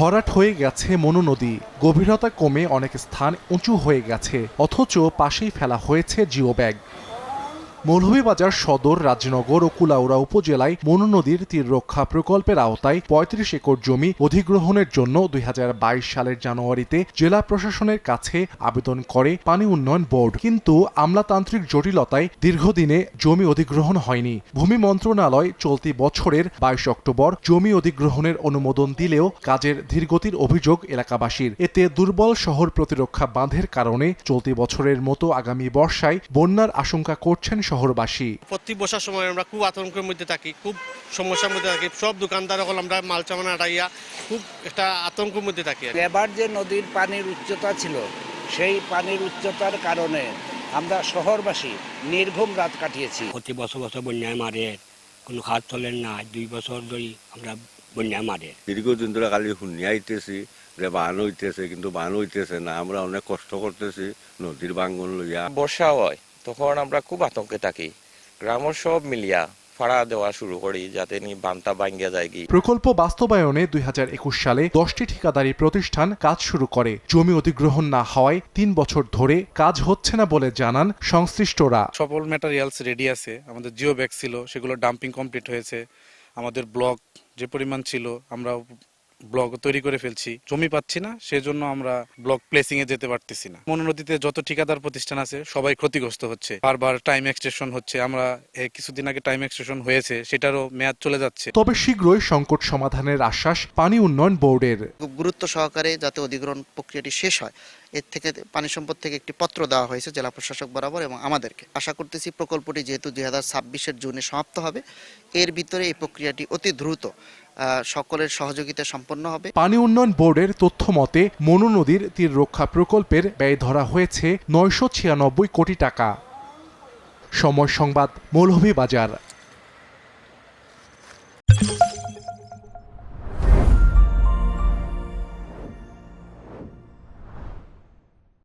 ভরাট হয়ে গেছে মনু নদী, গভীরতা কমে অনেক স্থান উঁচু হয়ে গেছে, অথচ পাশেই ফেলা হয়েছে জিও ব্যাগ। মৌলভীবাজার সদর, রাজনগর ও কুলাউড়া উপজেলায় মনু নদীর তীর রক্ষা প্রকল্পের আওতায় ৩৫ একর জমি অধিগ্রহণের জন্য ২০২২ সালের জানুয়ারিতে জেলা প্রশাসনের কাছে আবেদন করে পানি উন্নয়ন বোর্ড। কিন্তু আমলাতান্ত্রিক জটিলতায় দীর্ঘদিনে জমি অধিগ্রহণ হয়নি। ভূমি মন্ত্রণালয় চলতি বছরের ২২ অক্টোবর জমি অধিগ্রহণের অনুমোদন দিলেও কাজের ধীরগতির অভিযোগ এলাকাবাসীর। এতে দুর্বল শহর প্রতিরক্ষা বাঁধের কারণে চলতি বছরের মতো আগামী বর্ষায় বন্যার আশঙ্কা করছেন শহরবাসী। প্রতি বর্ষার সময় আমরা খুব আতঙ্কের মধ্যে থাকি, খুব সমস্যার মধ্যে থাকি। সব দোকানদার হল আমরা মাল চামানা আটাইয়া খুব একটা আতঙ্কের মধ্যে থাকি। এবার যে নদীর পানির উচ্চতা ছিল, সেই পানির উচ্চতার কারণে আমরা শহরবাসী নির্ঘুম রাত কাটিয়েছি। প্রতি বছর বন্যায় মারে, কোনো খাত চলেন না। 2 বছর ধরে আমরা বন্যায় মারে। দীর্ঘদিন ধরে খালি শুনি আইতেছি যে বান হইতেছে, কিন্তু বান হইতেছে না। আমরা অনেক কষ্ট করতেছি নদীর ভাঙ্গন লইয়া। বর্ষা হয় তখন আমরা খুব আতঙ্কে থাকি। গ্রামের সব মিলিয়া ফাড়া দেওয়া শুরু করি যাতে বানটা ভাঙ্গিয়া যায়। প্রকল্প বাস্তবায়নে ২০২১ সালে 10টি ঠিকাদারি প্রতিষ্ঠান কাজ শুরু করে। জমি অধিগ্রহণ না হওয়ায় 3 বছর ধরে কাজ হচ্ছে না বলে জানান সংশ্লিষ্টরা। সকল ম্যাটেরিয়ালস রেডি আছে, আমাদের জিও ব্যাগ ছিল, সেগুলো ডাম্পিং কমপ্লিট হয়েছে। আমাদের ব্লক যে পরিমাণ ছিল আমরা ব্লক তৈরি করে ফেলছি। জমি পাচ্ছি না, সেজন্য আমরা ব্লক প্লেসিং এ যেতে পারতেছি না। মনু নদীতে যত ঠিকাদার প্রতিষ্ঠান আছে সবাই ক্ষতিগ্রস্ত হচ্ছে, বারবার টাইম এক্সটেনশন হচ্ছে। আমরা কিছুদিন আগে টাইম এক্সটেনশন হয়েছে, সেটারও মেয়াদ চলে যাচ্ছে। তবে শীঘ্রই সংকট সমাধানের আশ্বাস পানি উন্নয়ন বোর্ডের। খুব গুরুত্ব সহকারে যাতে অধিগ্রহণ প্রক্রিয়াটি শেষ হয়, এর থেকে পানি সম্পদ থেকে একটি পত্র দেওয়া হয়েছে জেলা প্রশাসক বরাবর এবং আমাদেরকে। আশা করতেছি প্রকল্পটি যেহেতু ২০২৬-এর জুনে সমাপ্ত হবে, এর ভিতরে এই প্রক্রিয়াটি অতি দ্রুত সকলের সহযোগিতা সম্পন্ন হবে। পানি উন্নয়ন বোর্ডের তথ্য মতে মনু নদীর তীর রক্ষা প্রকল্পের ব্যয় ধরা হয়েছে ৯৯৬ কোটি টাকা। সময় সংবাদ, মৌলভীবাজার।